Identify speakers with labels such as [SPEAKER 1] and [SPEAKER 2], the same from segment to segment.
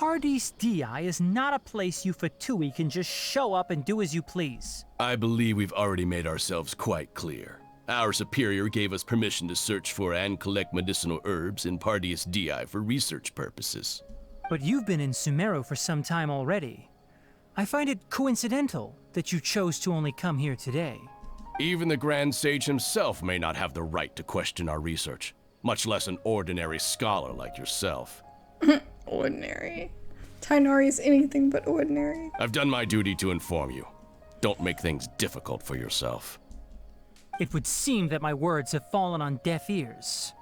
[SPEAKER 1] Paradis Di is not a place you Fatui can just show up and do as you please.
[SPEAKER 2] I believe we've already made ourselves quite clear. Our superior gave us permission to search for and collect medicinal herbs in Paradis Di for research purposes.
[SPEAKER 1] But you've been in Sumeru for some time already. I find it coincidental that you chose to only come here today.
[SPEAKER 2] Even the Grand Sage himself may not have the right to question our research, much less an ordinary scholar like yourself.
[SPEAKER 3] Ordinary. Tainari's anything but ordinary.
[SPEAKER 2] I've done my duty to inform you. Don't make things difficult for yourself.
[SPEAKER 1] It would seem that my words have fallen on deaf ears.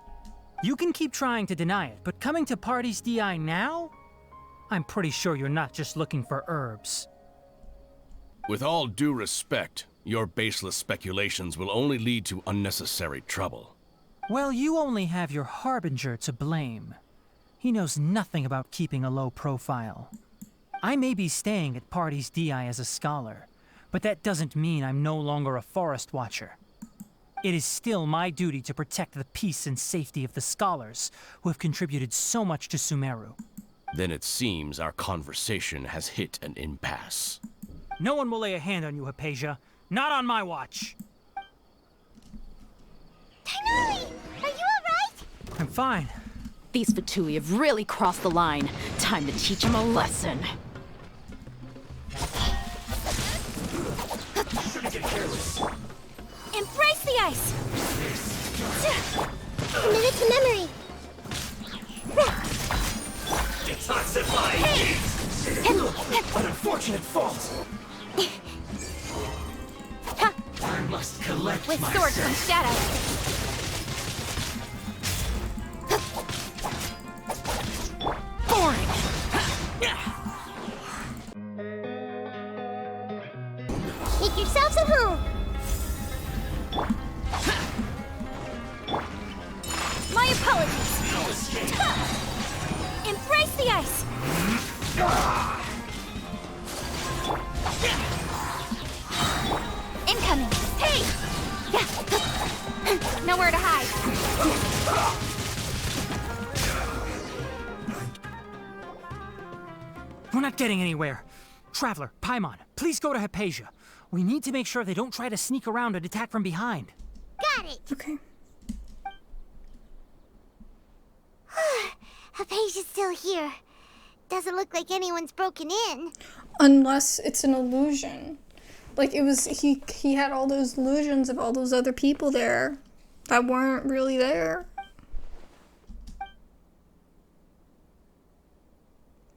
[SPEAKER 1] You can keep trying to deny it, but coming to Paradis Di now? I'm pretty sure you're not just looking for herbs.
[SPEAKER 2] With all due respect, your baseless speculations will only lead to unnecessary trouble.
[SPEAKER 1] Well, you only have your Harbinger to blame. He knows nothing about keeping a low profile. I may be staying at Paradis Di as a scholar, but that doesn't mean I'm no longer a forest watcher. It is still my duty to protect the peace and safety of the scholars who have contributed so much to Sumeru.
[SPEAKER 2] Then it seems our conversation has hit an impasse.
[SPEAKER 1] No one will lay a hand on you, Hypatia. Not on my watch.
[SPEAKER 4] Tainari, are you alright?
[SPEAKER 1] I'm fine.
[SPEAKER 5] These Fatui have really crossed the line. Time to teach them a lesson.
[SPEAKER 4] Embrace the ice! Commit it to memory!
[SPEAKER 6] Detoxifying heat! An unfortunate fault! I must collect
[SPEAKER 4] With
[SPEAKER 6] myself.
[SPEAKER 4] sword from shadow!
[SPEAKER 1] Boring!
[SPEAKER 4] Make yourselves at home! My apologies! Embrace the ice! Incoming! Hey! Nowhere to hide!
[SPEAKER 1] We're not getting anywhere. Traveler, Paimon, please go to Hypatia. We need to make sure they don't try to sneak around and attack from behind.
[SPEAKER 4] Got it!
[SPEAKER 3] Okay.
[SPEAKER 4] Hypatia's still here. Doesn't look like anyone's broken in.
[SPEAKER 3] Unless it's an illusion. Like it was he had all those illusions of all those other people there that weren't really there.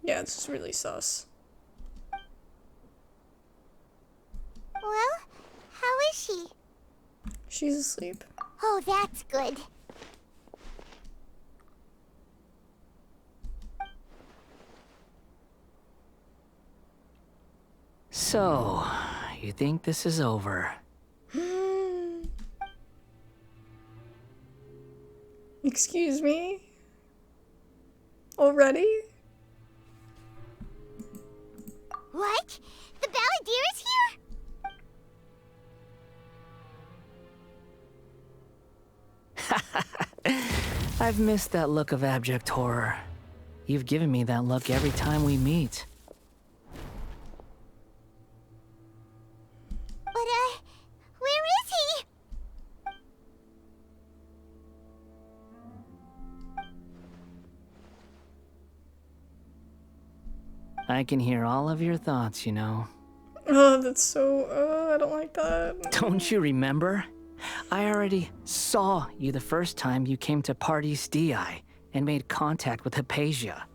[SPEAKER 3] Yeah, it's just really sus.
[SPEAKER 4] Well, how is she?
[SPEAKER 3] She's asleep.
[SPEAKER 4] Oh, that's good.
[SPEAKER 7] So, you think this is over?
[SPEAKER 3] Excuse me? Already?
[SPEAKER 4] What? The Balladeer is here?
[SPEAKER 7] I've missed that look of abject horror. You've given me that look every time we meet.
[SPEAKER 4] But, where is he?
[SPEAKER 7] I can hear all of your thoughts, you know.
[SPEAKER 3] Oh, that's so, I don't like that.
[SPEAKER 7] Don't you remember? I already saw you the first time you came to Paradis Di and made contact with Hypatia.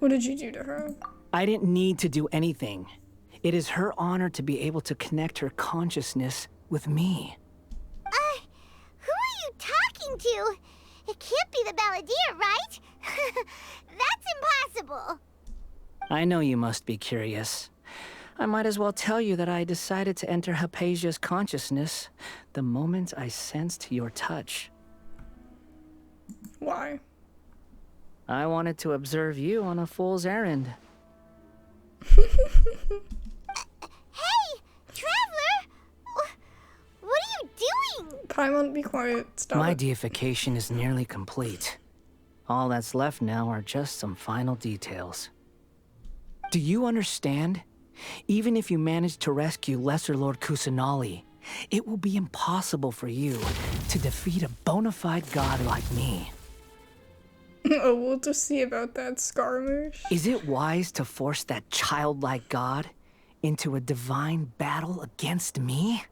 [SPEAKER 3] What did you do to her?
[SPEAKER 7] I didn't need to do anything. It is her honor to be able to connect her consciousness with me.
[SPEAKER 4] Who are you talking to? It can't be the Balladeer, right? That's impossible.
[SPEAKER 7] I know you must be curious. I might as well tell you that I decided to enter Hypatia's consciousness the moment I sensed your touch.
[SPEAKER 3] Why?
[SPEAKER 7] I wanted to observe you on a fool's errand.
[SPEAKER 4] Hey, Traveler! What are you doing?
[SPEAKER 3] Paimon, be quiet. Stop
[SPEAKER 7] My
[SPEAKER 3] it.
[SPEAKER 7] deification is nearly complete. All that's left now are just some final details. Do you understand? Even if you manage to rescue Lesser Lord Kusanali, it will be impossible for you to defeat a bona fide god like me.
[SPEAKER 3] Oh, we'll just see about that, Scaramouche.
[SPEAKER 7] Is it wise to force that childlike god into a divine battle against me?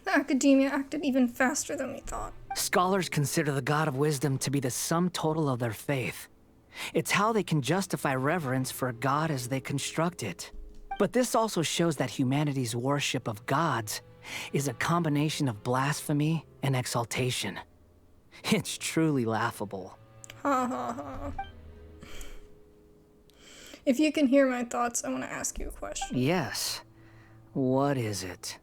[SPEAKER 3] The academia acted even faster than we thought.
[SPEAKER 7] Scholars consider the god of wisdom to be the sum total of their faith. It's how they can justify reverence for a god as they construct it. But this also shows that humanity's worship of gods is a combination of blasphemy and exaltation. It's truly laughable.
[SPEAKER 3] Ha ha ha. If you can hear my thoughts, I want to ask you a question.
[SPEAKER 7] Yes. What is it?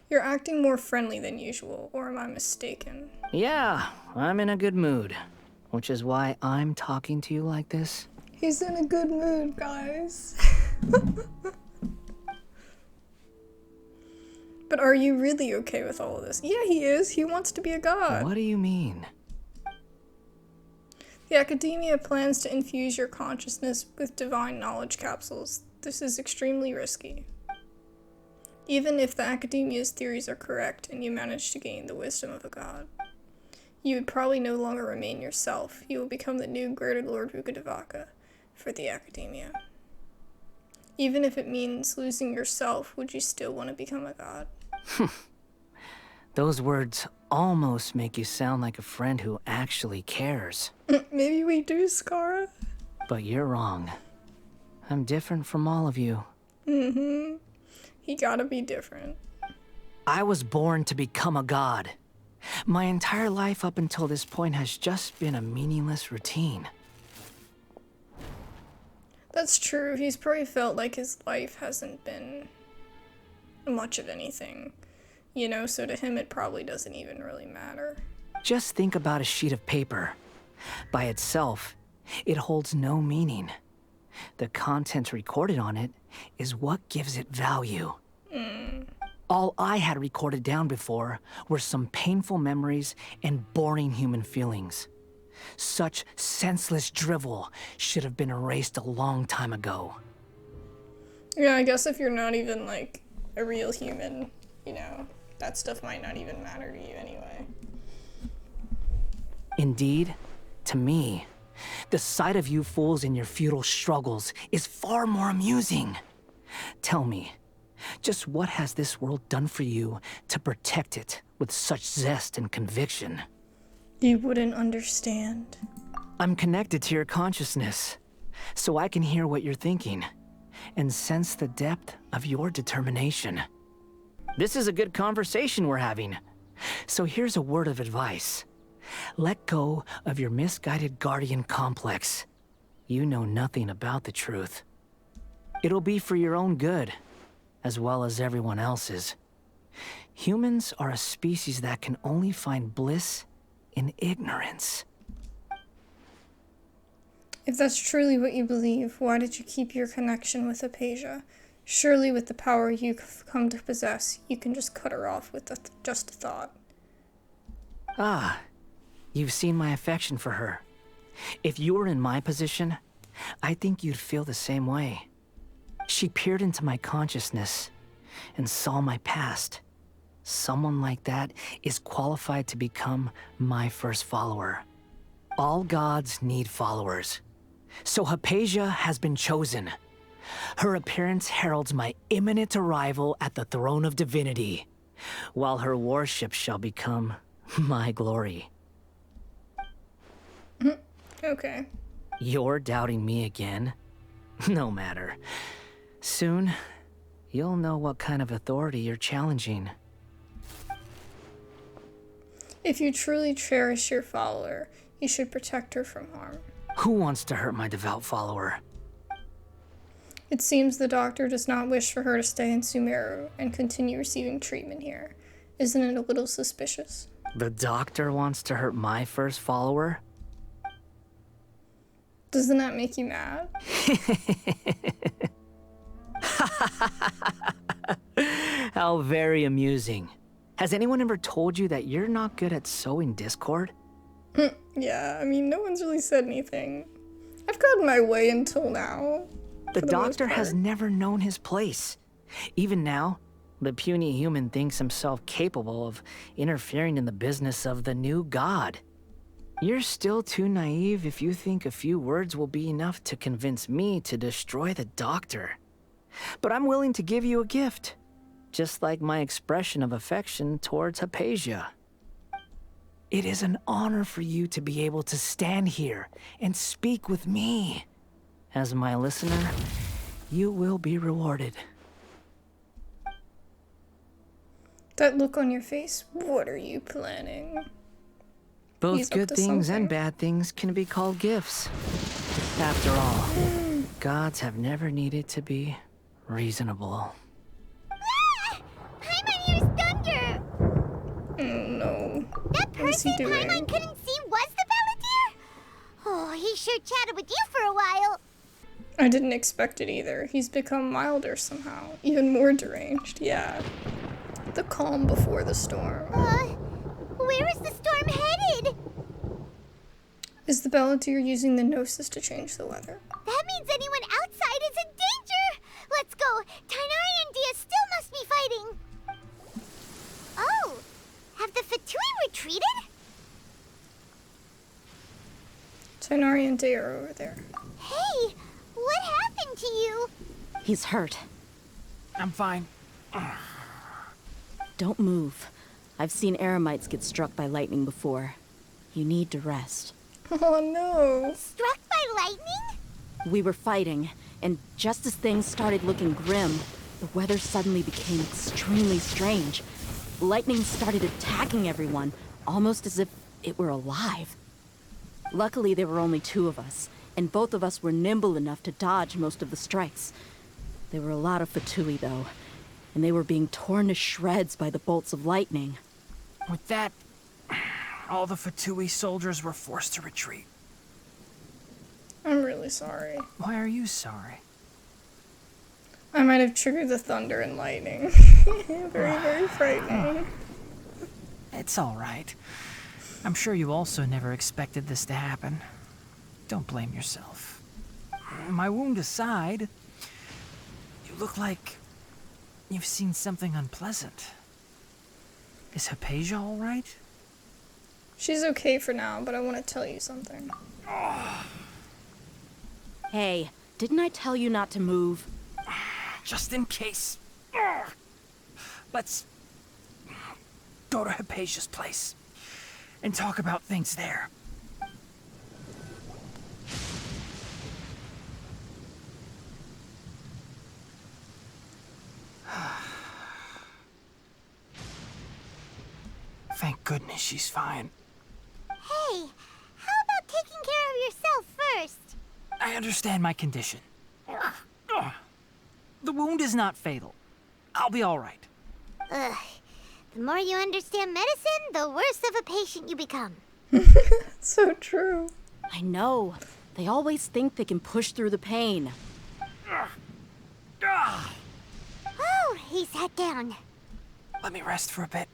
[SPEAKER 3] You're acting more friendly than usual, or am I mistaken?
[SPEAKER 7] Yeah, I'm in a good mood. Which is why I'm talking to you like this.
[SPEAKER 3] He's in a good mood, guys. But are you really okay with all of this? Yeah, he is. He wants to be a god.
[SPEAKER 7] What do you mean?
[SPEAKER 3] The academia plans to infuse your consciousness with divine knowledge capsules. This is extremely risky. Even if the academia's theories are correct and you manage to gain the wisdom of a god, you would probably no longer remain yourself. You will become the new Greater Lord Rukkhadevaka for the academia. Even if it means losing yourself, would you still want to become a god?
[SPEAKER 7] Those words almost make you sound like a friend who actually cares.
[SPEAKER 3] Maybe we do, Skara.
[SPEAKER 7] But you're wrong. I'm different from all of you.
[SPEAKER 3] Mm-hmm. He gotta be different.
[SPEAKER 7] I was born to become a god. My entire life up until this point has just been a meaningless routine.
[SPEAKER 3] That's true. He's probably felt like his life hasn't been much of anything. You know, so to him it probably doesn't even really matter.
[SPEAKER 7] Just think about a sheet of paper. By itself, it holds no meaning. The content recorded on it is what gives it value. All I had recorded down before were some painful memories and boring human feelings. Such senseless drivel should have been erased a long time ago.
[SPEAKER 3] Yeah, I guess if you're not even, like, a real human, you know, that stuff might not even matter to you anyway.
[SPEAKER 7] Indeed, to me, the sight of you fools in your futile struggles is far more amusing. Tell me, just what has this world done for you to protect it with such zest and conviction?
[SPEAKER 3] You wouldn't understand.
[SPEAKER 7] I'm connected to your consciousness, so I can hear what you're thinking and sense the depth of your determination. This is a good conversation we're having, so here's a word of advice. Let go of your misguided guardian complex. You know nothing about the truth. It'll be for your own good, as well as everyone else's. Humans are a species that can only find bliss in ignorance.
[SPEAKER 3] If that's truly what you believe, why did you keep your connection with Apasia? Surely with the power you've come to possess, you can just cut her off with just a thought.
[SPEAKER 7] Ah, you've seen my affection for her. If you were in my position, I think you'd feel the same way. She peered into my consciousness and saw my past. Someone like that is qualified to become my first follower. All gods need followers. So Hypatia has been chosen. Her appearance heralds my imminent arrival at the throne of divinity, while her worship shall become my glory.
[SPEAKER 3] Okay.
[SPEAKER 7] You're doubting me again? No matter. Soon, you'll know what kind of authority you're challenging.
[SPEAKER 3] If you truly cherish your follower, you should protect her from harm.
[SPEAKER 7] Who wants to hurt my devout follower?
[SPEAKER 3] It seems the doctor does not wish for her to stay in Sumeru and continue receiving treatment here. Isn't it a little suspicious?
[SPEAKER 7] The doctor wants to hurt my first follower?
[SPEAKER 3] Doesn't that make you mad?
[SPEAKER 7] How very amusing. Has anyone ever told you that you're not good at sowing discord?
[SPEAKER 3] Yeah, I mean, no one's really said anything. I've gotten my way until now.
[SPEAKER 7] The
[SPEAKER 3] for the most
[SPEAKER 7] doctor has
[SPEAKER 3] part.
[SPEAKER 7] never known his place. Even now, the puny human thinks himself capable of interfering in the business of the new god. You're still too naive if you think a few words will be enough to convince me to destroy the doctor. But I'm willing to give you a gift, just like my expression of affection towards Hypatia. It is an honor for you to be able to stand here and speak with me. As my listener, you will be rewarded.
[SPEAKER 3] That look on your face, what are you planning?
[SPEAKER 7] Both
[SPEAKER 3] He's up
[SPEAKER 7] good
[SPEAKER 3] to
[SPEAKER 7] things
[SPEAKER 3] something.
[SPEAKER 7] and bad things can be called gifts. After all, gods have never needed to be reasonable.
[SPEAKER 4] Ah! Paimon hears thunder!
[SPEAKER 3] Oh no.
[SPEAKER 4] That
[SPEAKER 3] What is he
[SPEAKER 4] person
[SPEAKER 3] doing?
[SPEAKER 4] Paimon couldn't see was the Balladeer? Oh, he sure chatted with you for a while.
[SPEAKER 3] I didn't expect it either. He's become milder somehow. Even more deranged, yeah. The calm before the storm.
[SPEAKER 4] Where is the storm headed?
[SPEAKER 3] Is the Balladeer using the Gnosis to change the weather?
[SPEAKER 4] That means anyone outside is in danger! Let's go! Tainari and Dia still must be fighting! Oh! Have the Fatui retreated?
[SPEAKER 3] Tainari and Day are over there.
[SPEAKER 4] Hey! What happened to you?
[SPEAKER 5] He's hurt.
[SPEAKER 1] I'm fine.
[SPEAKER 5] Don't move. I've seen eremites get struck by lightning before. You need to rest.
[SPEAKER 3] Oh no.
[SPEAKER 4] Struck by lightning?
[SPEAKER 5] We were fighting, and just as things started looking grim, the weather suddenly became extremely strange. Lightning started attacking everyone, almost as if it were alive. Luckily, there were only two of us, and both of us were nimble enough to dodge most of the strikes. There were a lot of Fatui, though, and they were being torn to shreds by the bolts of lightning.
[SPEAKER 1] With that, all the Fatui soldiers were forced to retreat.
[SPEAKER 3] I'm really sorry.
[SPEAKER 1] Why are you sorry?
[SPEAKER 3] I might have triggered the thunder and lightning. Very, very frightening.
[SPEAKER 1] It's all right. I'm sure you also never expected this to happen. Don't blame yourself. My wound aside, you look like you've seen something unpleasant. Is Hypatia all right?
[SPEAKER 3] She's okay for now, but I want to tell you something.
[SPEAKER 5] Hey, didn't I tell you not to move?
[SPEAKER 1] Just in case. Let's go to Hypatia's place and talk about things there. Thank goodness she's fine.
[SPEAKER 4] Hey, how about taking care of yourself first?
[SPEAKER 1] I understand my condition. The wound is not fatal. I'll be all right.
[SPEAKER 4] Ugh. The more you understand medicine, the worse of a patient you become.
[SPEAKER 3] So true.
[SPEAKER 5] I know. They always think they can push through the pain.
[SPEAKER 4] Oh, he sat down.
[SPEAKER 1] Let me rest for a bit.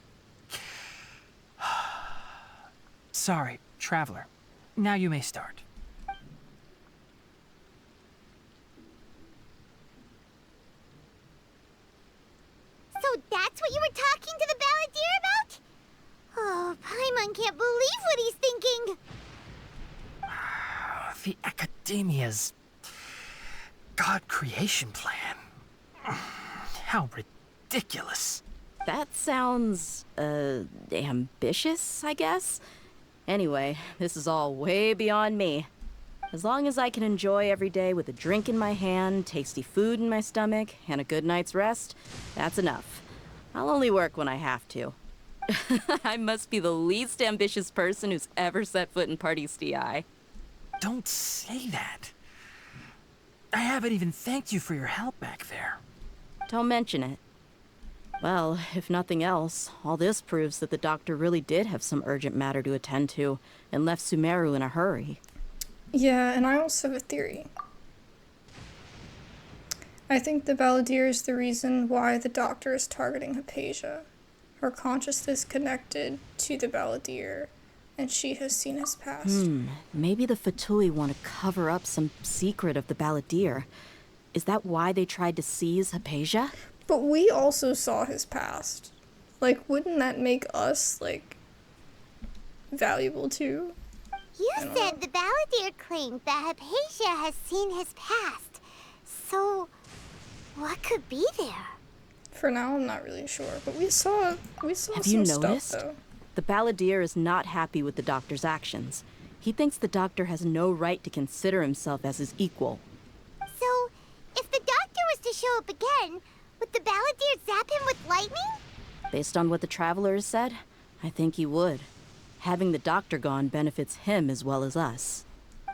[SPEAKER 1] Sorry, traveler. Now you may start.
[SPEAKER 4] So that's what you were talking to the Balladeer about? Oh, Paimon can't believe what he's thinking.
[SPEAKER 1] The Academia's God creation plan. How ridiculous.
[SPEAKER 5] That sounds, ambitious, I guess? Anyway, this is all way beyond me. As long as I can enjoy every day with a drink in my hand, tasty food in my stomach, and a good night's rest, that's enough. I'll only work when I have to. I must be the least ambitious person who's ever set foot in Party's DI.
[SPEAKER 1] Don't say that. I haven't even thanked you for your help back there.
[SPEAKER 5] Don't mention it. Well, if nothing else, all this proves that the doctor really did have some urgent matter to attend to and left Sumeru in a hurry.
[SPEAKER 3] Yeah, and I also have a theory. I think the Balladeer is the reason why the doctor is targeting Hypatia. Her consciousness connected to the Balladeer, and she has seen his past.
[SPEAKER 5] Maybe the Fatui want to cover up some secret of the Balladeer. Is that why they tried to seize Hypatia?
[SPEAKER 3] But we also saw his past. Like, wouldn't that make us, like, valuable too?
[SPEAKER 4] You said the Balladeer claimed that Hypatia has seen his past. So, what could be there?
[SPEAKER 3] For now, I'm not really sure, but we saw
[SPEAKER 5] Have
[SPEAKER 3] some
[SPEAKER 5] you
[SPEAKER 3] stuff
[SPEAKER 5] noticed?
[SPEAKER 3] though.
[SPEAKER 5] The Balladeer is not happy with the Doctor's actions. He thinks the Doctor has no right to consider himself as his equal.
[SPEAKER 4] So, if the Doctor was to show up again, would the Balladeer zap him with lightning?
[SPEAKER 5] Based on what the Traveler has said, I think he would. Having the Doctor gone benefits him as well as us.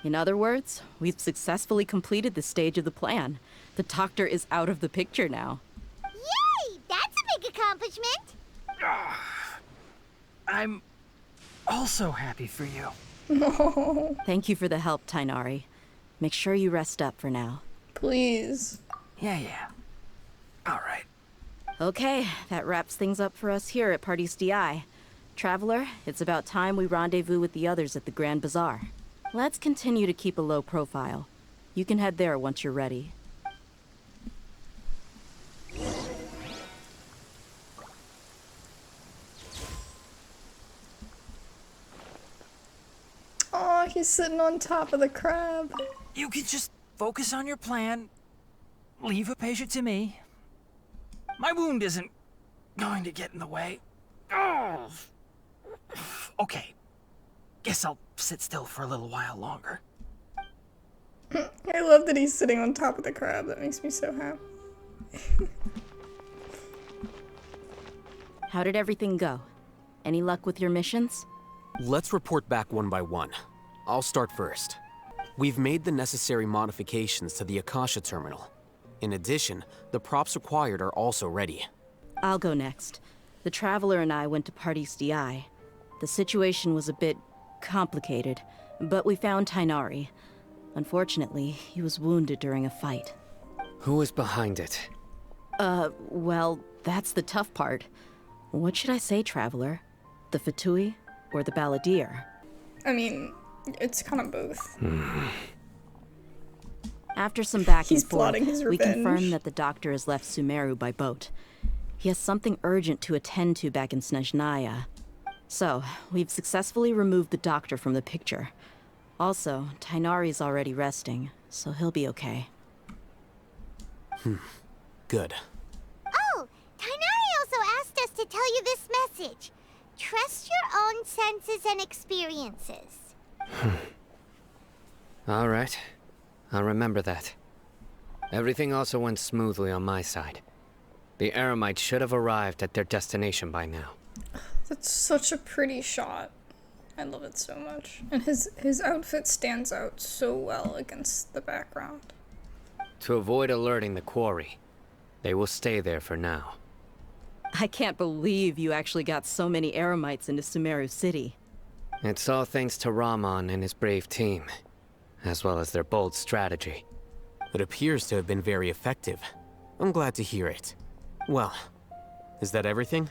[SPEAKER 5] In other words, we've successfully completed this stage of the plan. The Doctor is out of the picture now.
[SPEAKER 4] Yay! That's a big accomplishment!
[SPEAKER 1] I'm also happy for you.
[SPEAKER 5] Thank you for the help, Tainari. Make sure you rest up for now.
[SPEAKER 3] Please.
[SPEAKER 1] Yeah. All right.
[SPEAKER 5] Okay, that wraps things up for us here at Party's DI. Traveler, it's about time we rendezvous with the others at the Grand Bazaar. Let's continue to keep a low profile. You can head there once you're ready.
[SPEAKER 3] Oh, he's sitting on top of the crab.
[SPEAKER 1] You can just focus on your plan. Leave Hypatia to me. My wound isn't going to get in the way. Oh. Okay. Guess I'll sit still for a little while longer.
[SPEAKER 3] I love that he's sitting on top of the crab. That makes me so happy.
[SPEAKER 5] How did everything go? Any luck with your missions?
[SPEAKER 8] Let's report back one by one. I'll start first. We've made the necessary modifications to the Akasha terminal. In addition, the props required are also ready.
[SPEAKER 5] I'll go next. The Traveler and I went to Party's DI. The situation was a bit complicated, but we found Tainari. Unfortunately, he was wounded during a fight.
[SPEAKER 7] Who is behind it?
[SPEAKER 5] Well, that's the tough part. What should I say, Traveler? The Fatui or the Balladeer?
[SPEAKER 3] I mean, it's kind of both.
[SPEAKER 5] After some back
[SPEAKER 3] He's
[SPEAKER 5] and forth,
[SPEAKER 3] plotting his
[SPEAKER 5] we
[SPEAKER 3] revenge.
[SPEAKER 5] confirmed that the Doctor has left Sumeru by boat. He has something urgent to attend to back in Snezhnaya. So, we've successfully removed the Doctor from the picture. Also, Tainari's already resting, so he'll be okay.
[SPEAKER 8] Good.
[SPEAKER 4] Oh, Tainari also asked us to tell you this message. Trust your own senses and experiences.
[SPEAKER 7] All right. I'll remember that. Everything also went smoothly on my side. The Eremites should have arrived at their destination by now.
[SPEAKER 3] That's such a pretty shot. I love it so much. And his outfit stands out so well against the background.
[SPEAKER 7] To avoid alerting the quarry, they will stay there for now.
[SPEAKER 5] I can't believe you actually got so many Eremites into Sumeru City.
[SPEAKER 7] It's all thanks to Rahman and his brave team, as well as their bold strategy.
[SPEAKER 8] It appears to have been very effective. I'm glad to hear it. Well, is that everything?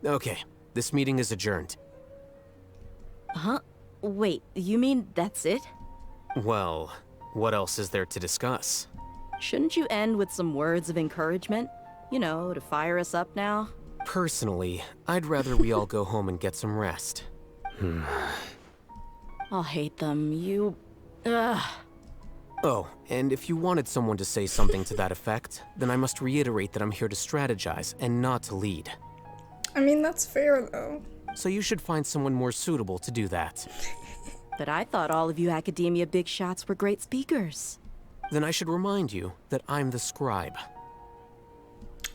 [SPEAKER 8] Okay, this meeting is adjourned.
[SPEAKER 5] Huh? Wait, you mean that's it?
[SPEAKER 8] Well, what else is there to discuss?
[SPEAKER 5] Shouldn't you end with some words of encouragement? You know, to fire us up now?
[SPEAKER 8] Personally, I'd rather we all go home and get some rest.
[SPEAKER 5] I'll hate them. Ugh.
[SPEAKER 8] Oh, and if you wanted someone to say something to that effect, then I must reiterate that I'm here to strategize and not to lead.
[SPEAKER 3] I mean, that's fair though.
[SPEAKER 8] So you should find someone more suitable to do that.
[SPEAKER 5] But I thought all of you academia big shots were great speakers.
[SPEAKER 8] Then I should remind you that I'm the scribe.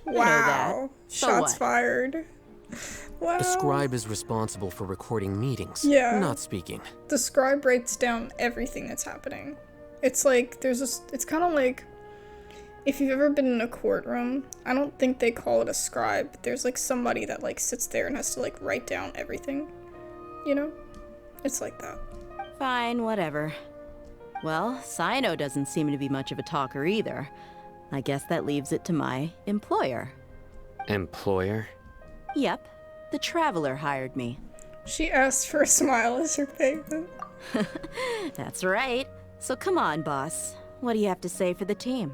[SPEAKER 3] Wow.
[SPEAKER 5] that. So
[SPEAKER 3] Shots
[SPEAKER 5] what?
[SPEAKER 3] fired. Wow.
[SPEAKER 8] A scribe is responsible for recording meetings,
[SPEAKER 3] Yeah.
[SPEAKER 8] not speaking.
[SPEAKER 3] The scribe writes down everything that's happening. It's like, it's kind of like, if you've ever been in a courtroom, I don't think they call it a scribe, but there's like somebody that like sits there and has to like write down everything, you know? It's like that.
[SPEAKER 5] Fine, whatever. Well, Sino doesn't seem to be much of a talker either. I guess that leaves it to my employer.
[SPEAKER 7] Employer?
[SPEAKER 5] Yep, the Traveler hired me.
[SPEAKER 3] She asked for a smile as her payment.
[SPEAKER 5] That's right. So come on, boss. What do you have to say for the team?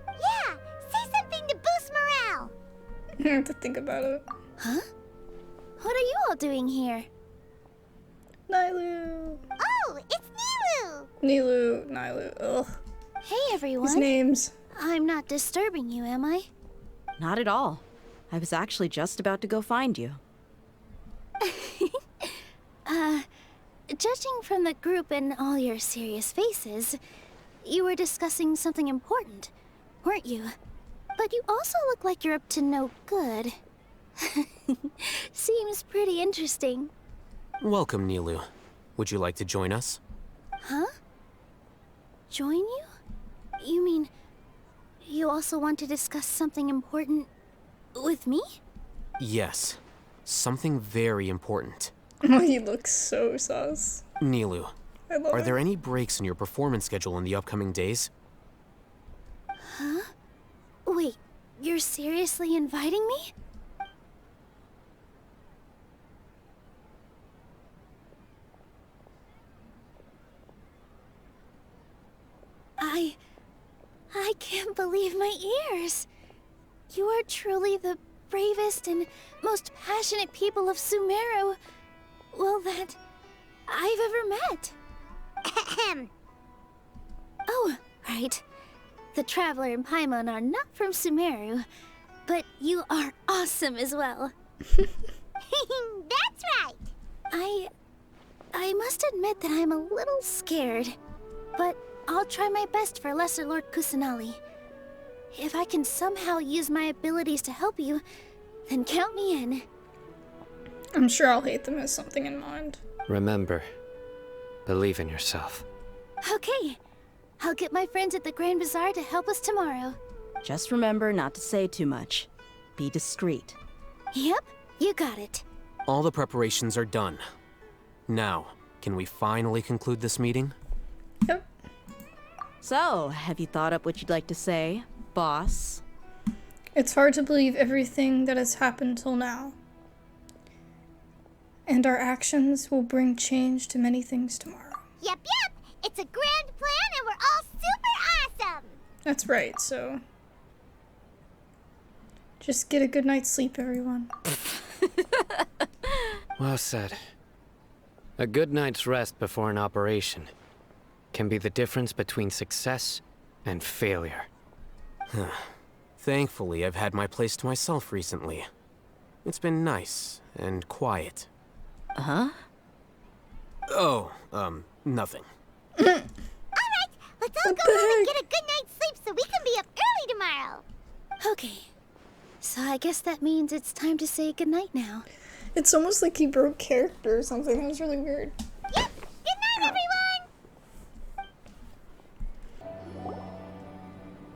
[SPEAKER 4] Yeah, say something to boost morale.
[SPEAKER 3] I have to think about it.
[SPEAKER 4] Huh? What are you all doing here?
[SPEAKER 3] Nylu.
[SPEAKER 4] Oh, it's Nilu!
[SPEAKER 3] Nilu. Nylu. Ugh.
[SPEAKER 4] Hey, everyone.
[SPEAKER 3] These names.
[SPEAKER 4] I'm not disturbing you, am I?
[SPEAKER 5] Not at all. I was actually just about to go find you.
[SPEAKER 4] Judging from the group and all your serious faces, you were discussing something important, weren't you? But you also look like you're up to no good. Seems pretty interesting.
[SPEAKER 8] Welcome, Nilu. Would you like to join us?
[SPEAKER 4] Huh? Join you? You mean you also want to discuss something important with me?
[SPEAKER 8] Yes. Something very important.
[SPEAKER 3] Oh, he looks so sus.
[SPEAKER 8] Nilu,
[SPEAKER 3] I love
[SPEAKER 8] are
[SPEAKER 3] it.
[SPEAKER 8] there any breaks in your performance schedule in the upcoming days?
[SPEAKER 4] Huh? Wait, you're seriously inviting me? I can't believe my ears. You are truly the bravest and most passionate people of Sumeru, well, that I've ever met. Ahem. Oh, right. The Traveler and Paimon are not from Sumeru, but you are awesome as well. That's right. I must admit that I'm a little scared, but I'll try my best for Lesser Lord Kusanali. If I can somehow use my abilities to help you, then count me in.
[SPEAKER 3] I'm sure I'll hate them as something in mind.
[SPEAKER 7] Remember, believe in yourself.
[SPEAKER 4] Okay. I'll get my friends at the Grand Bazaar to help us tomorrow.
[SPEAKER 5] Just remember not to say too much. Be discreet.
[SPEAKER 4] Yep, you got it.
[SPEAKER 8] All the preparations are done. Now, can we finally conclude this meeting?
[SPEAKER 3] Yep.
[SPEAKER 5] So, have you thought up what you'd like to say, boss?
[SPEAKER 3] It's hard to believe everything that has happened till now. And our actions will bring change to many things tomorrow.
[SPEAKER 4] Yep. It's a grand plan and we're all super awesome.
[SPEAKER 3] That's right, so... just get a good night's sleep, everyone.
[SPEAKER 7] Well said. A good night's rest before an operation can be the difference between success and failure.
[SPEAKER 8] Thankfully, I've had my place to myself recently. It's been nice and quiet.
[SPEAKER 5] Huh?
[SPEAKER 8] Oh, nothing.
[SPEAKER 4] Alright, let's all go home and get a good night's sleep so we can be up early tomorrow. Okay. So I guess that means it's time to say goodnight now.
[SPEAKER 3] It's almost like he broke character or something. That was really weird.
[SPEAKER 4] Yep. Good night, everyone!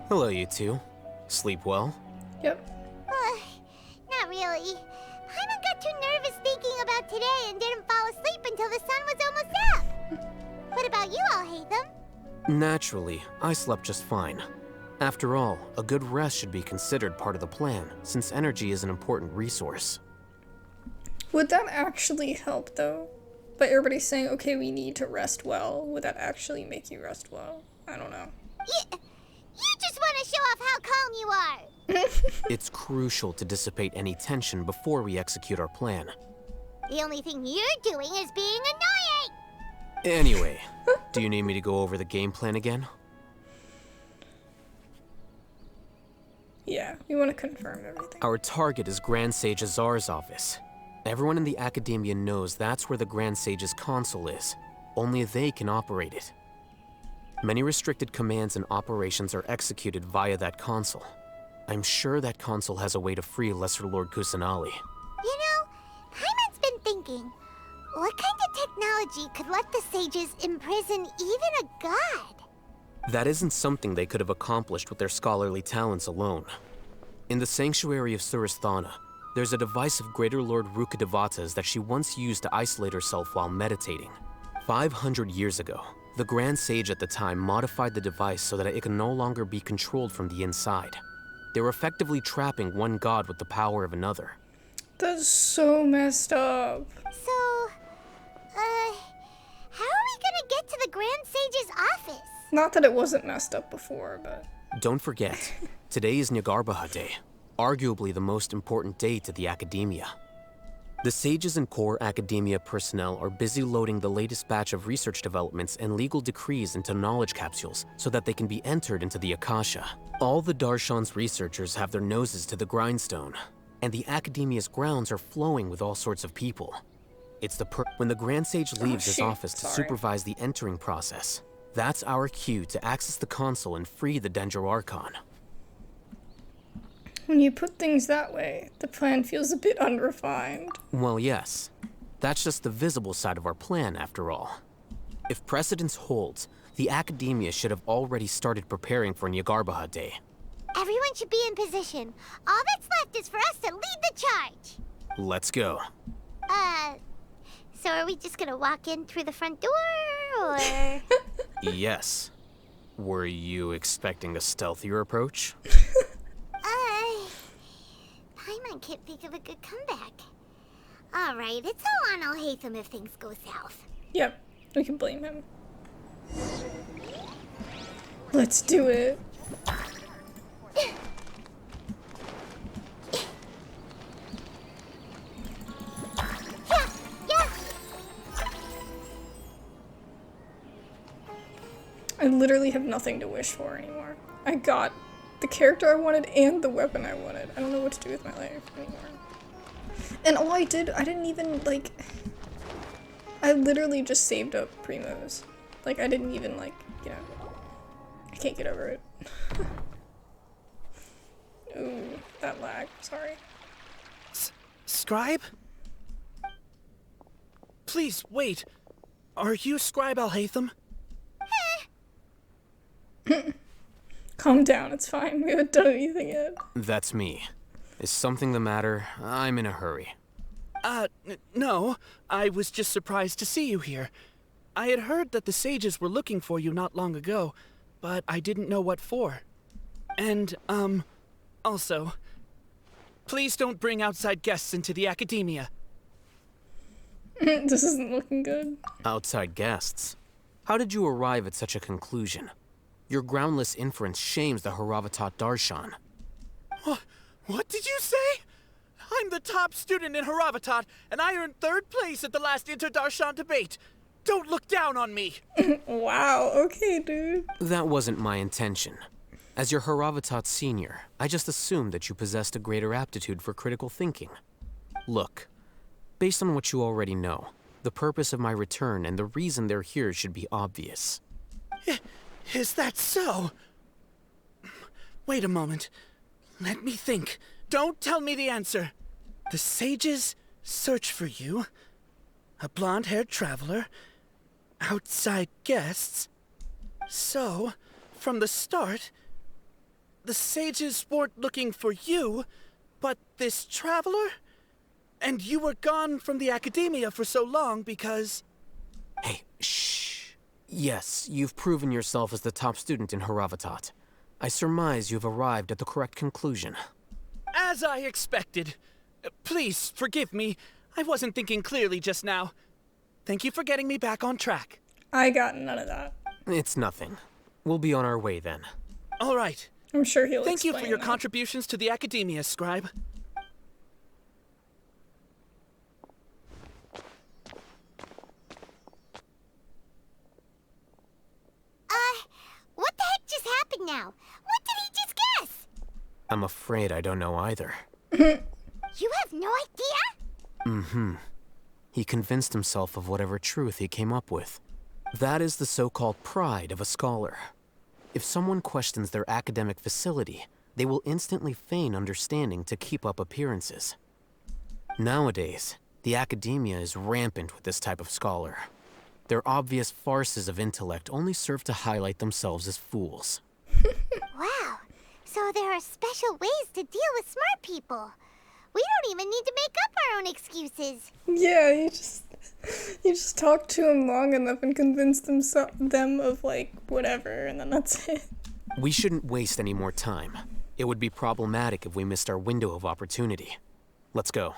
[SPEAKER 8] Hello, you two. Sleep well?
[SPEAKER 3] Yep.
[SPEAKER 4] Not really. Paimon got too nervous thinking about today and didn't fall asleep until the sun was almost up. What about you all, Hatham?
[SPEAKER 8] Naturally, I slept just fine. After all, a good rest should be considered part of the plan, since energy is an important resource.
[SPEAKER 3] Would that actually help, though? By everybody saying, okay, we need to rest well, would that actually make you rest well? I don't know.
[SPEAKER 4] You just want to show off how calm you are.
[SPEAKER 8] It's crucial to dissipate any tension before we execute our plan.
[SPEAKER 4] The only thing you're doing is being annoying.
[SPEAKER 8] Anyway, do you need me to go over the game plan again?
[SPEAKER 3] Yeah, we want to confirm everything.
[SPEAKER 8] Our target is Grand Sage Azar's office. Everyone in the Academia knows that's where the Grand Sage's console is. Only they can operate it. Many restricted commands and operations are executed via that console. I'm sure that console has a way to free Lesser Lord Kusanali.
[SPEAKER 4] You know, Paimon's been thinking, what kind of technology could let the sages imprison even a god?
[SPEAKER 8] That isn't something they could have accomplished with their scholarly talents alone. In the Sanctuary of Surasthana, there's a device of Greater Lord Rukkhadevata's that she once used to isolate herself while meditating. 500 years ago, the Grand Sage at the time modified the device so that it can no longer be controlled from the inside. They were effectively trapping one god with the power of another.
[SPEAKER 3] That's so messed up.
[SPEAKER 4] So,
[SPEAKER 3] Not that it wasn't messed up before, but...
[SPEAKER 8] Don't forget, today is Nagarbaha Day, arguably the most important day to the academia. The sages and core academia personnel are busy loading the latest batch of research developments and legal decrees into knowledge capsules so that they can be entered into the Akasha. All the Darshan's researchers have their noses to the grindstone, and the academia's grounds are flowing with all sorts of people. It's when the Grand Sage leaves his office to supervise the entering process, that's our cue to access the console and free the Dendro Archon.
[SPEAKER 3] When you put things that way, the plan feels a bit unrefined.
[SPEAKER 8] Well, yes. That's just the visible side of our plan, after all. If precedence holds, the academia should have already started preparing for Nagarbaha Day.
[SPEAKER 9] Everyone should be in position. All that's left is for us to lead the charge.
[SPEAKER 8] Let's go.
[SPEAKER 9] So are we just gonna walk in through the front door, or...?
[SPEAKER 8] Yes. Were you expecting a stealthier approach?
[SPEAKER 9] Paimon can't think of a good comeback. Alright, it's all on Alhaitham if things go south.
[SPEAKER 3] Yep, we can blame him. Let's do it. I literally have nothing to wish for anymore. I got the character I wanted and the weapon I wanted. I don't know what to do with my life anymore. And all I didn't even, like... I literally just saved up Primos. Like, I didn't even, like, you know... I can't get over it. Ooh, that lag. Sorry.
[SPEAKER 10] Scribe? Please, wait. Are you Scribe Alhaitham?
[SPEAKER 3] Calm down, it's fine. We haven't done anything yet.
[SPEAKER 8] That's me. Is something the matter? I'm in a hurry.
[SPEAKER 10] No. I was just surprised to see you here. I had heard that the sages were looking for you not long ago, but I didn't know what for. And, also, please don't bring outside guests into the academia.
[SPEAKER 3] This isn't looking good.
[SPEAKER 8] Outside guests? How did you arrive at such a conclusion? Your groundless inference shames the Haravatat Darshan.
[SPEAKER 10] What did you say? I'm the top student in Haravatat, and I earned 3rd place at the last Inter-Darshan debate. Don't look down on me.
[SPEAKER 3] Wow, okay, dude.
[SPEAKER 8] That wasn't my intention. As your Haravatat senior, I just assumed that you possessed a greater aptitude for critical thinking. Look, based on what you already know, the purpose of my return and the reason they're here should be obvious.
[SPEAKER 10] Is that so? Wait a moment. Let me think. Don't tell me the answer. The sages search for you. A blonde-haired traveler. Outside guests. So, from the start, the sages weren't looking for you, but this traveler? And you were gone from the academia for so long because...
[SPEAKER 8] Hey, shh. Yes, you've proven yourself as the top student in Haravatat. I surmise you've arrived at the correct conclusion.
[SPEAKER 10] As I expected. Please, forgive me. I wasn't thinking clearly just now. Thank you for getting me back on track.
[SPEAKER 3] I got none of that.
[SPEAKER 8] It's nothing. We'll be on our way then.
[SPEAKER 10] All right.
[SPEAKER 3] I'm sure he'll
[SPEAKER 10] Thank you for
[SPEAKER 3] explain
[SPEAKER 10] your
[SPEAKER 3] that.
[SPEAKER 10] contributions to the academia, Scribe.
[SPEAKER 9] What the heck just happened now? What did he just guess?
[SPEAKER 8] I'm afraid I don't know either.
[SPEAKER 9] You have no idea?
[SPEAKER 8] Mm-hmm. He convinced himself of whatever truth he came up with. That is the so-called pride of a scholar. If someone questions their academic facility, they will instantly feign understanding to keep up appearances. Nowadays, the academia is rampant with this type of scholar. Their obvious farces of intellect only serve to highlight themselves as fools.
[SPEAKER 9] Wow. So there are special ways to deal with smart people. We don't even need to make up our own excuses.
[SPEAKER 3] Yeah, you just talk to him long enough and convince them of, like, whatever, and then that's it.
[SPEAKER 8] We shouldn't waste any more time. It would be problematic if we missed our window of opportunity. Let's go.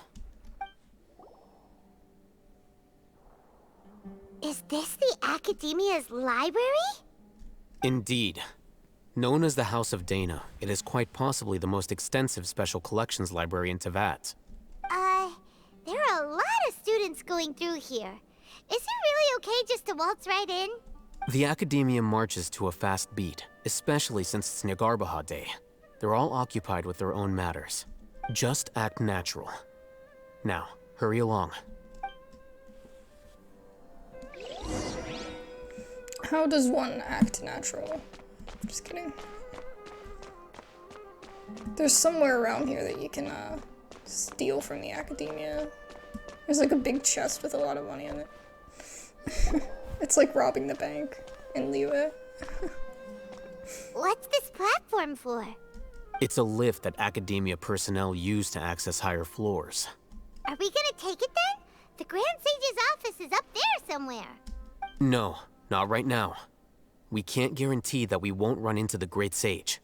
[SPEAKER 9] Is this the Academia's library?
[SPEAKER 8] Indeed. Known as the House of Dana, it is quite possibly the most extensive special collections library in Teyvat.
[SPEAKER 9] There are a lot of students going through here. Is it really okay just to waltz right in?
[SPEAKER 8] The Academia marches to a fast beat, especially since it's Nagarbaha Day. They're all occupied with their own matters. Just act natural. Now, hurry along.
[SPEAKER 3] How does one act natural? Just kidding. There's somewhere around here that you can steal from the Academia. There's like a big chest with a lot of money in it. It's like robbing the bank in Liyue.
[SPEAKER 9] What's this platform for?
[SPEAKER 8] It's a lift that Academia personnel use to access higher floors.
[SPEAKER 9] Are we gonna take it then? The Grand Sage's office is up there somewhere.
[SPEAKER 8] No, not right now. We can't guarantee that we won't run into the Great Sage.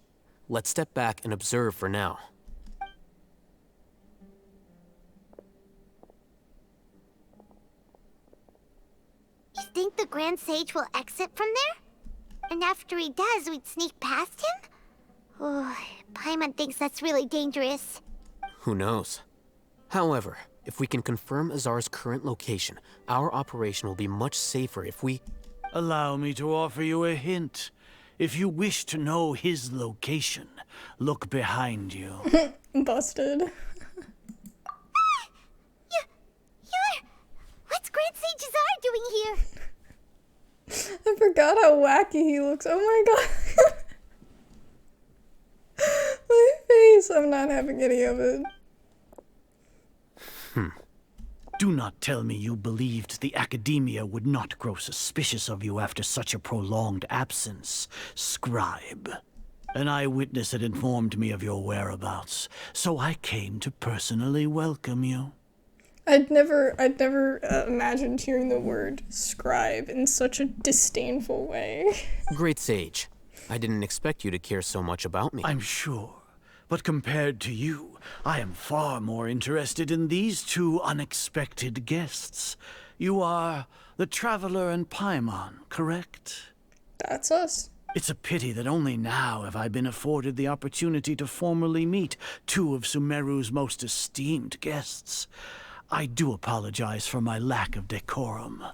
[SPEAKER 8] Let's step back and observe for now.
[SPEAKER 9] You think the Grand Sage will exit from there? And after he does, we'd sneak past him? Oh, Paimon thinks that's really dangerous.
[SPEAKER 8] Who knows? However, if we can confirm Azar's current location, our operation will be much safer if we...
[SPEAKER 6] Allow me to offer you a hint. If you wish to know his location, look behind you.
[SPEAKER 3] Busted.
[SPEAKER 9] What's Grand Sage Azar doing here?
[SPEAKER 3] I forgot how wacky he looks. Oh my god. My face. I'm not having any of it.
[SPEAKER 6] Do not tell me you believed the Academia would not grow suspicious of you after such a prolonged absence, scribe. An eyewitness had informed me of your whereabouts, so I came to personally welcome you.
[SPEAKER 3] I'd never imagined hearing the word scribe in such a disdainful way.
[SPEAKER 8] Great Sage, I didn't expect you to care so much about me.
[SPEAKER 6] I'm sure. But compared to you, I am far more interested in these two unexpected guests. You are the Traveler and Paimon, correct?
[SPEAKER 3] That's us.
[SPEAKER 6] It's a pity that only now have I been afforded the opportunity to formally meet two of Sumeru's most esteemed guests. I do apologize for my lack of decorum.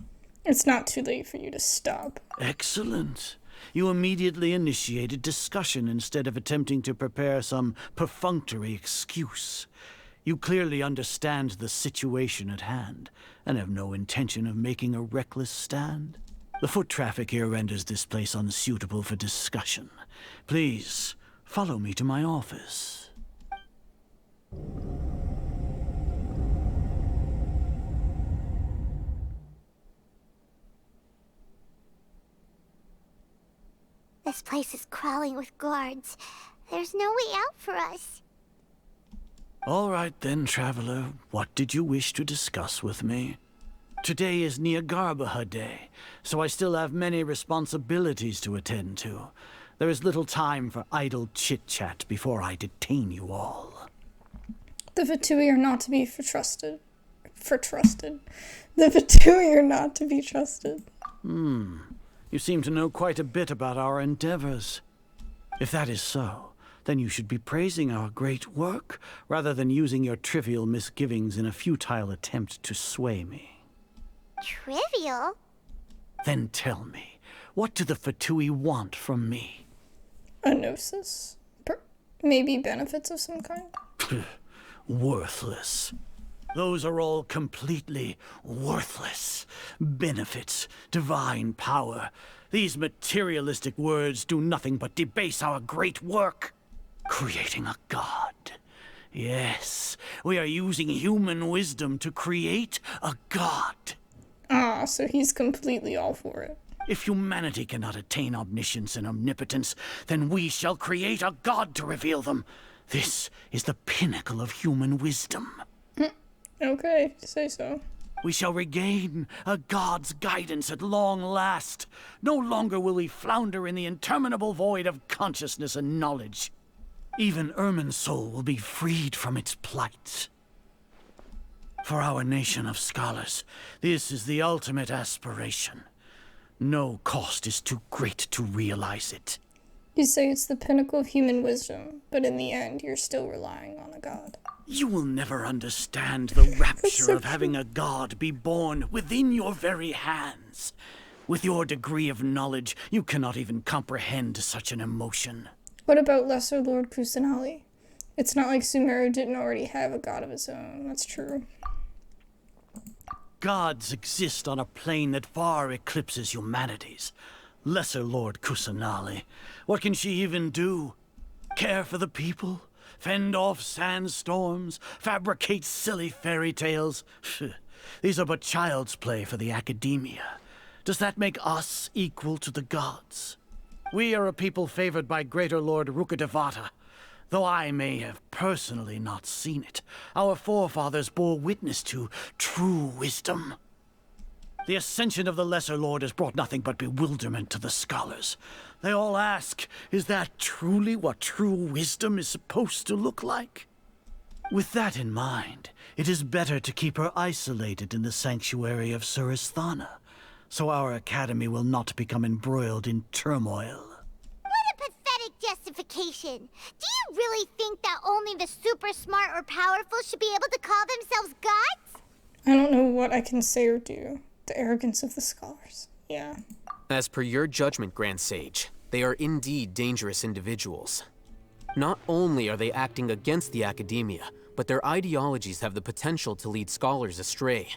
[SPEAKER 3] It's not too late for you to stop.
[SPEAKER 6] Excellent. You immediately initiated discussion instead of attempting to prepare some perfunctory excuse. You clearly understand the situation at hand, and have no intention of making a reckless stand. The foot traffic here renders this place unsuitable for discussion. Please, follow me to my office.
[SPEAKER 9] This place is crawling with guards. There's no way out for us.
[SPEAKER 6] All right then, Traveler. What did you wish to discuss with me? Today is Nagarbaha Day, so I still have many responsibilities to attend to. There is little time for idle chit-chat before I detain you all.
[SPEAKER 3] The Fatui are not to be trusted. The Fatui are not to be trusted.
[SPEAKER 6] You seem to know quite a bit about our endeavors. If that is so, then you should be praising our great work, rather than using your trivial misgivings in a futile attempt to sway me.
[SPEAKER 9] Trivial?
[SPEAKER 6] Then tell me, what do the Fatui want from me?
[SPEAKER 3] A gnosis? Maybe benefits of some kind?
[SPEAKER 6] Worthless. Those are all completely worthless. Benefits, divine power. These materialistic words do nothing but debase our great work. Creating a god. Yes, we are using human wisdom to create a god.
[SPEAKER 3] Ah, so he's completely all for it.
[SPEAKER 6] If humanity cannot attain omniscience and omnipotence, then we shall create a god to reveal them. This is the pinnacle of human wisdom.
[SPEAKER 3] Okay, say so.
[SPEAKER 6] We shall regain a god's guidance at long last. No longer will we flounder in the interminable void of consciousness and knowledge. Even Ermin's soul will be freed from its plight. For our nation of scholars, this is the ultimate aspiration. No cost is too great to realize it.
[SPEAKER 3] You say it's the pinnacle of human wisdom, but in the end, you're still relying on a god.
[SPEAKER 6] You will never understand the rapture
[SPEAKER 3] so
[SPEAKER 6] of having a god be born within your very hands. With your degree of knowledge, you cannot even comprehend such an emotion.
[SPEAKER 3] What about Lesser Lord Kusanali? It's not like Sumeru didn't already have a god of his own. That's true.
[SPEAKER 6] Gods exist on a plane that far eclipses humanity's. Lesser Lord Kusanali, what can she even do? Care for the people? Fend off sandstorms? Fabricate silly fairy tales? These are but child's play for the academia. Does that make us equal to the gods? We are a people favored by Greater Lord Rukkhadevata. Though I may have personally not seen it, our forefathers bore witness to true wisdom. The ascension of the Lesser Lord has brought nothing but bewilderment to the scholars. They all ask, is that truly what true wisdom is supposed to look like? With that in mind, it is better to keep her isolated in the sanctuary of Suristhana, so our academy will not become embroiled in turmoil.
[SPEAKER 9] What a pathetic justification. Do you really think that only the super smart or powerful should be able to call themselves gods?
[SPEAKER 3] I don't know what I can say or do. The arrogance of the scholars. Yeah.
[SPEAKER 8] As per your judgment, Grand Sage, they are indeed dangerous individuals. Not only are they acting against the academia, but their ideologies have the potential to lead scholars astray.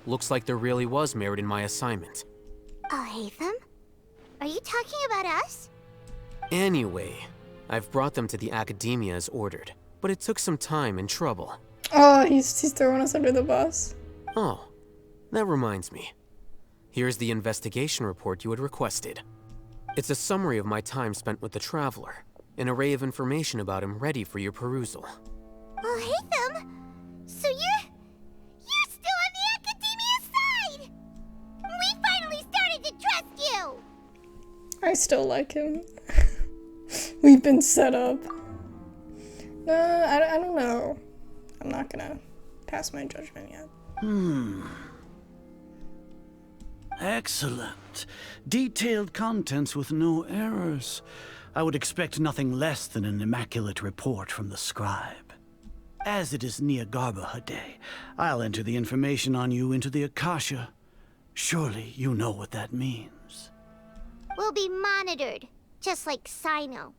[SPEAKER 8] Looks like there really was merit in my assignment.
[SPEAKER 9] Oh, Hatham? Are you talking about us?
[SPEAKER 8] Anyway, I've brought them to the academia as ordered, but it took some time and trouble.
[SPEAKER 3] Oh, he's throwing us under the bus.
[SPEAKER 8] Oh, that reminds me. Here's the investigation report you had requested. It's a summary of my time spent with the Traveler, an array of information about him ready for your perusal.
[SPEAKER 9] Oh, Hatham? So you're still on the academia side! We finally started to trust you!
[SPEAKER 3] I still like him. We've been set up. No, I don't know. I'm not gonna pass my judgment yet.
[SPEAKER 6] Excellent. Detailed contents with no errors. I would expect nothing less than an immaculate report from the scribe. As it is Niagarbaha Day, I'll enter the information on you into the Akasha. Surely you know what that means.
[SPEAKER 9] We'll be monitored, just like Sino.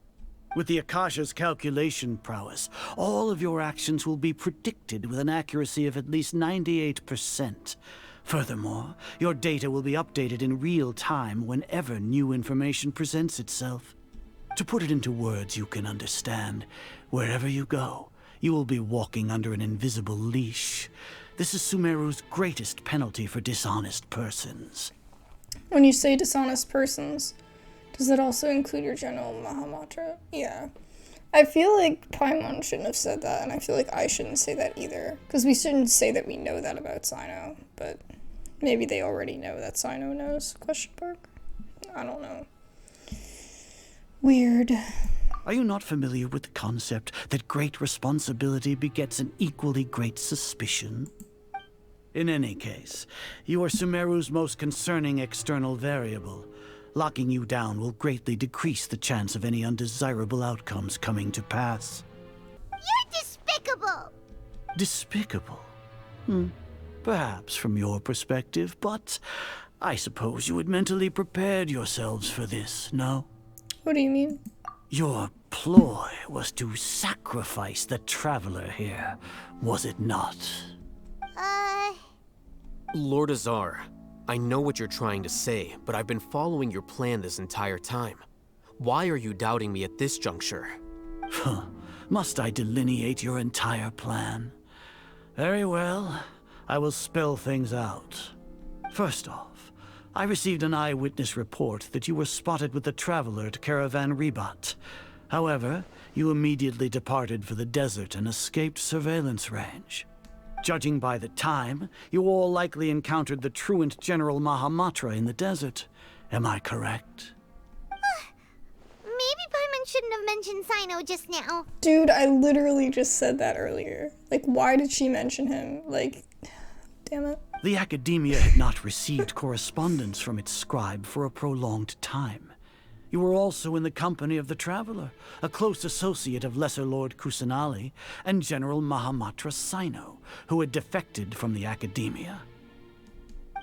[SPEAKER 6] With the Akasha's calculation prowess, all of your actions will be predicted with an accuracy of at least 98%. Furthermore, your data will be updated in real time whenever new information presents itself. To put it into words you can understand, wherever you go, you will be walking under an invisible leash. This is Sumeru's greatest penalty for dishonest persons.
[SPEAKER 3] When you say dishonest persons, does that also include your General Mahamatra? Yeah. I feel like Paimon shouldn't have said that, and I feel like I shouldn't say that either. Because we shouldn't say that we know that about Sino, but maybe they already know that Sino knows, question mark? I don't know. Weird.
[SPEAKER 6] Are you not familiar with the concept that great responsibility begets an equally great suspicion? In any case, you are Sumeru's most concerning external variable. Locking you down will greatly decrease the chance of any undesirable outcomes coming to pass.
[SPEAKER 9] You're despicable!
[SPEAKER 6] Despicable? Perhaps from your perspective, but I suppose you had mentally prepared yourselves for this, no?
[SPEAKER 3] What do you mean?
[SPEAKER 6] Your ploy was to sacrifice the Traveler here, was it not?
[SPEAKER 8] Lord Azar, I know what you're trying to say, but I've been following your plan this entire time. Why are you doubting me at this juncture?
[SPEAKER 6] Must I delineate your entire plan? Very well. I will spell things out. First off, I received an eyewitness report that you were spotted with the Traveler at Caravan Ribat. However, you immediately departed for the desert and escaped surveillance range. Judging by the time, you all likely encountered the truant General Mahamatra in the desert. Am I correct?
[SPEAKER 9] Maybe Paimon shouldn't have mentioned Sino just now.
[SPEAKER 3] Dude, I literally just said that earlier. Like, why did she mention him? Like, damn it.
[SPEAKER 6] The Academia had not received correspondence from its scribe for a prolonged time. You were also in the company of the Traveler, a close associate of Lesser Lord Kusanali and General Mahamatra Sino, who had defected from the Academia.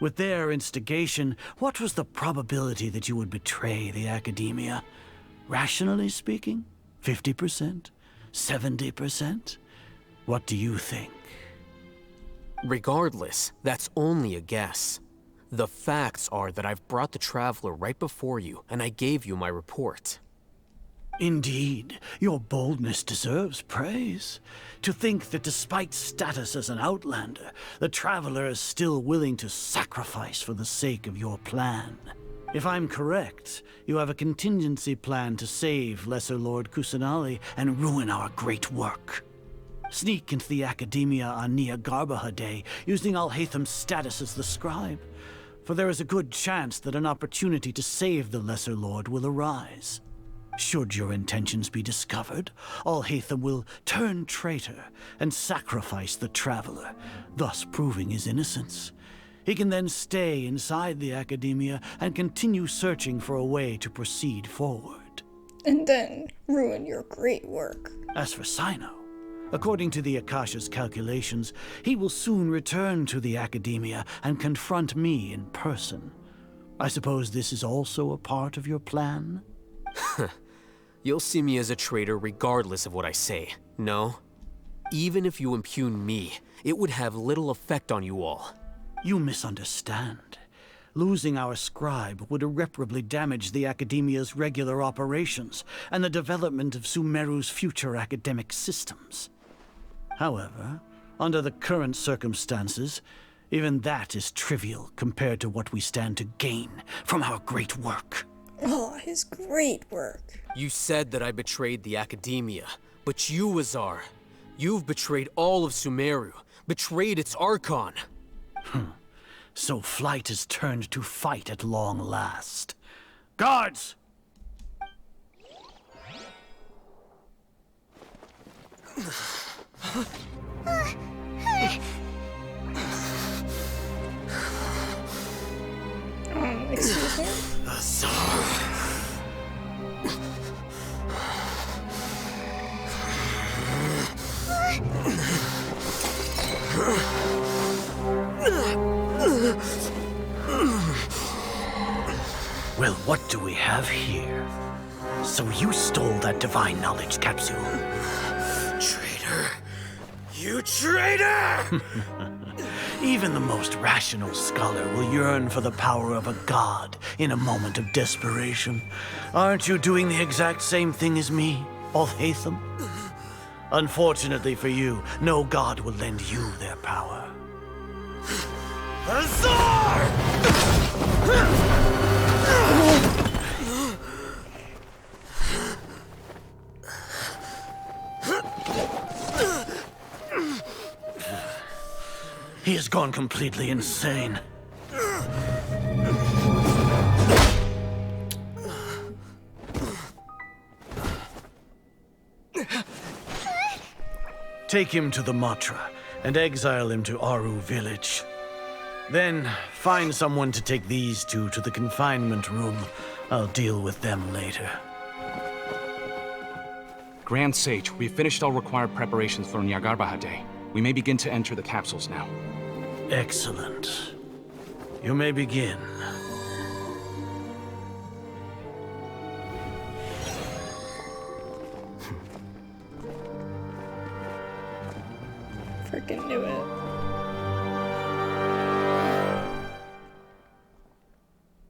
[SPEAKER 6] With their instigation, what was the probability that you would betray the Academia? Rationally speaking, 50%? 70%? What do you think?
[SPEAKER 8] Regardless, that's only a guess. The facts are that I've brought the Traveler right before you, and I gave you my report.
[SPEAKER 6] Indeed, your boldness deserves praise. To think that despite status as an outlander, the Traveler is still willing to sacrifice for the sake of your plan. If I'm correct, you have a contingency plan to save Lesser Lord Kusanali and ruin our great work. Sneak into the Academia on Nia Garbaha Day, using Alhaitham's status as the scribe. For there is a good chance that an opportunity to save the Lesser Lord will arise. Should your intentions be discovered, Alhaitham will turn traitor and sacrifice the Traveler, thus proving his innocence. He can then stay inside the Academia and continue searching for a way to proceed forward.
[SPEAKER 3] And then ruin your great work.
[SPEAKER 6] As for Sino, according to the Akasha's calculations, he will soon return to the Academia and confront me in person. I suppose this is also a part of your plan?
[SPEAKER 8] You'll see me as a traitor regardless of what I say, no? Even if you impugn me, it would have little effect on you all.
[SPEAKER 6] You misunderstand. Losing our scribe would irreparably damage the Academia's regular operations and the development of Sumeru's future academic systems. However, under the current circumstances, even that is trivial compared to what we stand to gain from our great work.
[SPEAKER 3] Oh, his great work.
[SPEAKER 8] You said that I betrayed the Academia, but you, Azar, you've betrayed all of Sumeru, betrayed its Archon.
[SPEAKER 6] So flight has turned to fight at long last. Guards!
[SPEAKER 3] Excuse me?
[SPEAKER 8] Azar.
[SPEAKER 6] Well, what do we have here? So you stole that divine knowledge capsule?
[SPEAKER 8] Traitor. You traitor!
[SPEAKER 6] Even the most rational scholar will yearn for the power of a god in a moment of desperation. Aren't you doing the exact same thing as me, Alhaitham? Unfortunately for you, no god will lend you their power.
[SPEAKER 8] Azar!
[SPEAKER 6] He has gone completely insane. Take him to the Matra and exile him to Aru village. Then find someone to take these two to the confinement room. I'll deal with them later.
[SPEAKER 11] Grand Sage, we've finished all required preparations for Nyagarbha Day. We may begin to enter the capsules now.
[SPEAKER 6] Excellent. You may begin.
[SPEAKER 3] Freaking knew it.